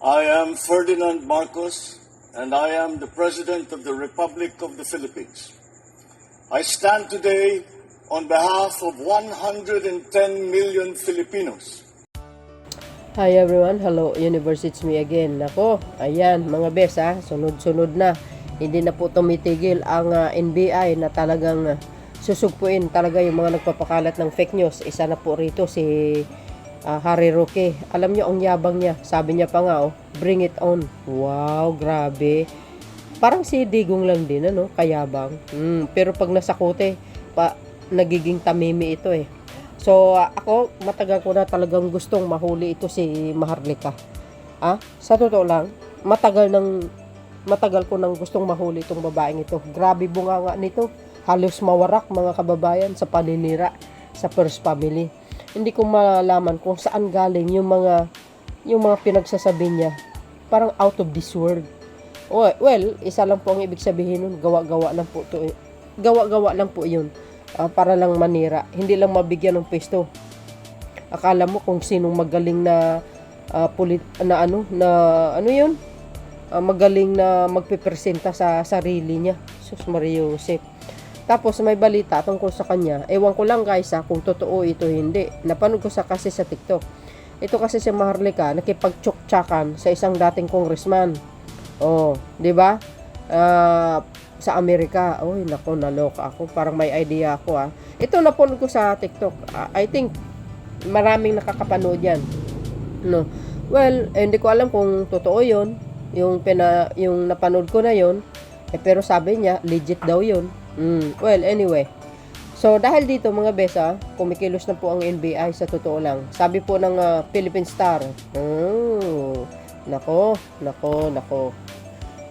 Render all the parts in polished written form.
I am Ferdinand Marcos, and I am the President of the Republic of the Philippines. I stand today on behalf of 110 million Filipinos. Hi everyone, hello Universe, it's me again. Nako, ayan mga bes sunod-sunod na. Hindi na po tumitigil ang NBI na talagang susugpuin talaga yung mga nagpapakalat ng fake news. Isa na po rito si Harry Roque. Alam nyo ang yabang niya. Sabi niya pa nga, bring it on. Wow, grabe. Parang si Digong lang din, kayabang. Pero pag nasakute, nagiging tamimi ito eh. So, ako, matagal ko na talagang gustong mahuli ito si Maharlika. Sa totoo lang, matagal ko nang gustong mahuli itong babaeng ito. Grabe bunganga nito. Halos mawarak mga kababayan sa paninira sa first family. Hindi ko malaman kung saan galing yung mga pinagsasabi niya. Parang out of this world. Well, isa lang po ang ibig sabihin nun. Gawa-gawa lang po to. Gawa-gawa lang po yun. Para lang manira. Hindi lang mabigyan ng pwesto. Akala mo kung sinong magaling na magaling na magpipresenta sa sarili niya. Sus Maria Josep. Tapos may balita tungkol sa kanya. Ewan ko lang guys kung totoo ito hindi. Napanood ko kasi sa TikTok. Ito kasi si Maharlika nakipagtsuktsakan sa isang dating congressman. Di ba? Sa Amerika. Nako, naloka ako. Parang may idea ako Ito napanood ko sa TikTok. I think maraming nakakapanood yan. No. Well, hindi ko alam kung totoo 'yon. Yung napanood ko na 'yon. Pero sabi niya legit daw 'yon. Well, anyway. So, dahil dito mga besa, kumikilos na po ang NBI sa totoo lang. Sabi po ng Philippine Star. Nako.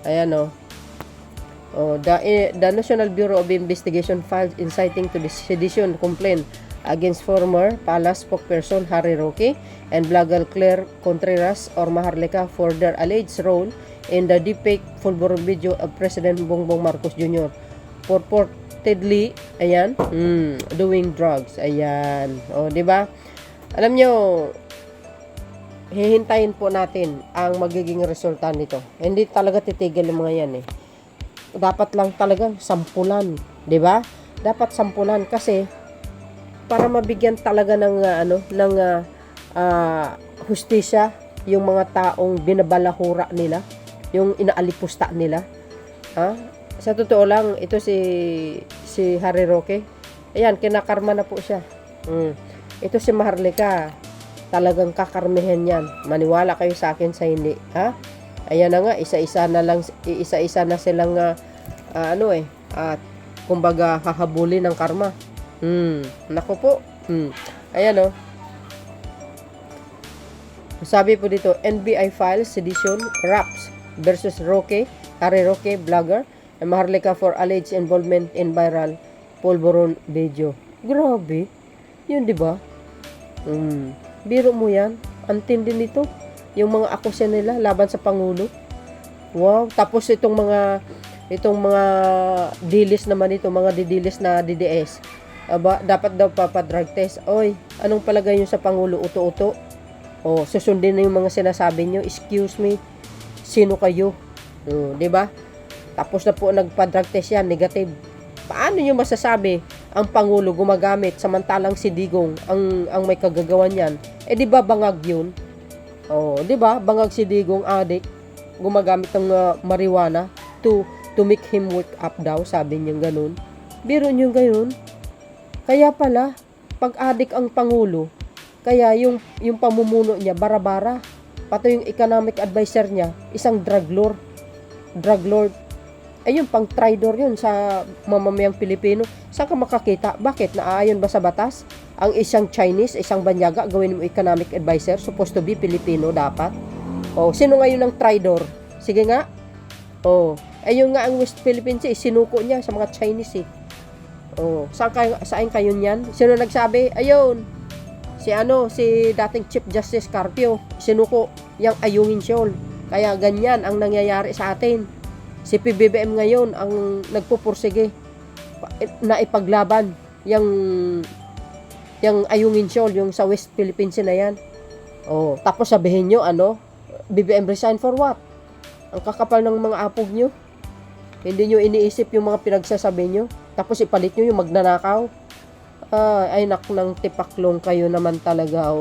Ayan the National Bureau of Investigation filed inciting to the sedition complaint against former Palace spokesperson Harry Roque and blogger Claire Contreras or Maharlika for their alleged role in the deepfake fulgurant video of President Bongbong Marcos Jr. purportedly doing drugs. Ayan. Di ba? Alam nyo, hihintayin po natin ang magiging resulta nito. Hindi talaga titigil yung mga yan Dapat lang talagang sampulan, 'di ba? Dapat sampulan kasi para mabigyan talaga ng hustisya yung mga taong binabalahura nila, yung inaalipusta nila. Sa totoo lang, ito si Harry Roque. Ayan, kinakarma na po siya. Ito si Maharlika, talagang kakarmihan yan. Maniwala kayo sa akin sa hindi, Ayan na nga, isa-isa na silang kumbaga hahabulin ng karma. Nako po. Ayan Sabi po dito, NBI files sedition raps versus Harry Roque blogger and Maharlika for alleged involvement in viral pulburon video. Grabe. Yun, di ba? Biro mo yan. Antindi nito. Yung mga akusya nila laban sa Pangulo. Wow. Tapos itong mga dilis naman ito, mga didilis na DDS. Dapat daw papadrug test. Anong palagay nyo sa Pangulo? Uto-uto? Susundin na yung mga sinasabi nyo. Excuse me. Sino kayo? Diba? Tapos na po nagpa-drug test yan, negative. Paano nyo masasabi ang Pangulo gumagamit samantalang si Digong ang may kagagawan yan? Di ba bangag yun? Di ba? Bangag si Digong addict, gumagamit ng marijuana to make him wake up daw, sabi niya ganun. Biro niyo gayon. Kaya pala, pag addict ang Pangulo, kaya yung pamumuno niya bara-bara. Pati yung economic advisor niya, isang drug lord. Ayun, pang traidor yun sa mamamayang Pilipino. Saan ka makakita? Bakit? Naaayon ba sa batas? Ang isang Chinese, isang banyaga, gawin mo economic advisor, supposed to be Filipino dapat. Sino ngayon ang traidor? Sige nga. Ayun nga ang West Philippines sinuko niya sa mga Chinese Saan kayo niyan? Sino nagsabi? Ayun. Si dating Chief Justice Carpio, sinuko yang Ayungin Shoal. Kaya ganyan ang nangyayari sa atin. Si PBBM ngayon ang nagpupursige na ipaglaban yung Ayungin Shoal, yung sa West Philippines na yan. Tapos sabihin nyo, BBM resign for what? Ang kakapal ng mga apog nyo. Hindi nyo iniisip yung mga pinagsasabi nyo. Tapos ipalit nyo yung magnanakaw. Ay nak ng tipaklong kayo naman talaga.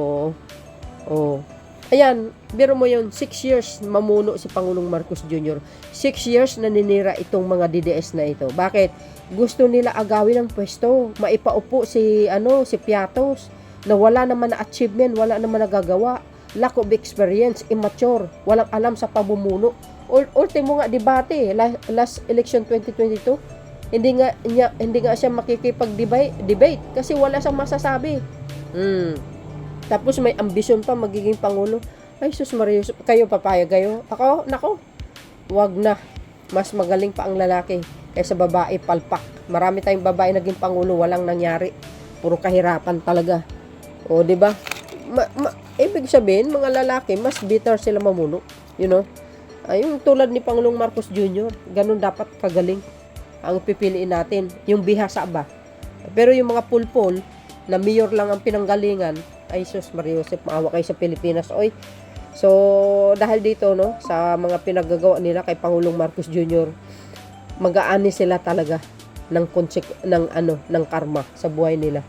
Ayan, biro mo yun, 6 years mamuno si Pangulong Marcos Jr. 6 years naninira itong mga DDS na ito. Bakit? Gusto nila agawin ang pwesto. Maipaupo si Piatos na wala naman na achievement, wala naman nagagawa. Lack of experience, immature, walang alam sa pamumuno. Ultimo nga debate, last election 2022, hindi nga siya makikipag-debate kasi wala siyang masasabi. Tapos may ambisyon pa magiging pangulo. Ay sus Marius, kayo papayag kayo? Ako, nako. Wag na. Mas magaling pa ang lalaki kaysa babae palpak. Marami tayong babae naging pangulo, walang nangyari. Puro kahirapan talaga. O, di ba? Ibig sabihin, mga lalaki, mas bitter sila mamuno. You know? Yung tulad ni Pangulong Marcos Jr., ganun dapat kagaling ang pipiliin natin. Yung bihasa ba? Pero yung mga pulpol, na mayor lang ang pinanggalingan, ay sus Mariusip, maawa kayo sa Pilipinas. Oy. So, dahil dito, no, sa mga pinagagawa nila kay Pangulong Marcos Jr., mag-aani sila talaga ng karma sa buhay nila.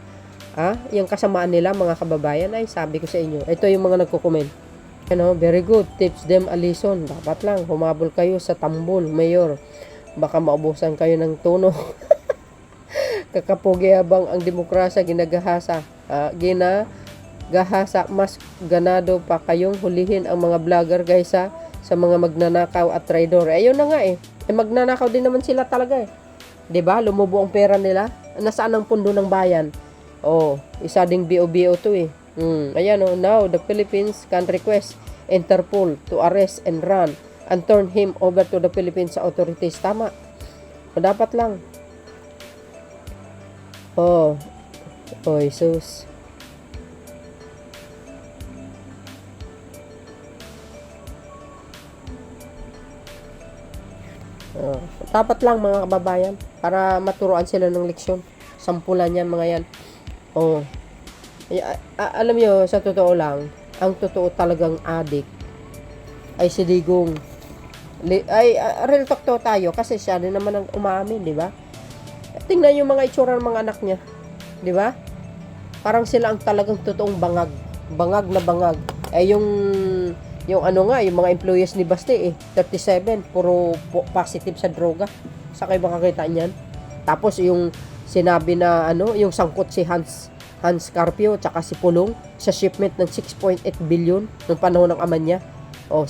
Yung kasamaan nila, mga kababayan, ay sabi ko sa inyo, ito yung mga nagko-comment. Very good, tips them a lesson. Dapat lang, humabol kayo sa tambol, mayor. Baka maubusan kayo ng tono. Kakapugi habang ang demokrasya ginagahasa. Gahasa, mas ganado pa kayong hulihin ang mga vlogger kaysa sa mga magnanakaw at traidor. Ayun na nga magnanakaw din naman sila talaga 'Di ba? Lumubo ang pera nila. Nasaan ang pundo ng bayan? Isa ding BO-BO to Ayan now the Philippines can request Interpol to arrest and run and turn him over to the Philippines authorities. Tama. Dapat lang. Jesus. Dapat lang mga kababayan para maturuan sila ng leksyon. Sampulan yan mga yan. Alam nyo, sa totoo lang, ang totoo talagang adik ay si Digong. Real talk to tayo kasi siya din naman ang umamin, di ba? Tingnan yung mga itsura ng mga anak niya, di ba? Parang sila ang talagang totoong bangag na bangag. Yung mga employees ni Baste 37, puro positive sa droga. Sa kayo makakita niyan. Tapos yung sinabi na yung sangkot si Hans Carpio tsaka si Pulong sa shipment ng 6.8 billion noong panahon ng ama niya.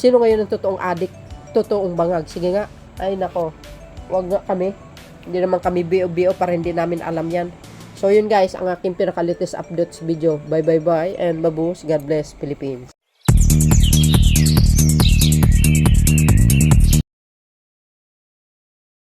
Sino ngayon ang totoong adik? Totoong bangag. Sige nga. Ay nako. Wag nga kami. Hindi naman kami BO para hindi namin alam yan. So yun guys, ang aking pinaka-latest updates video. Bye and babus. God bless Philippines.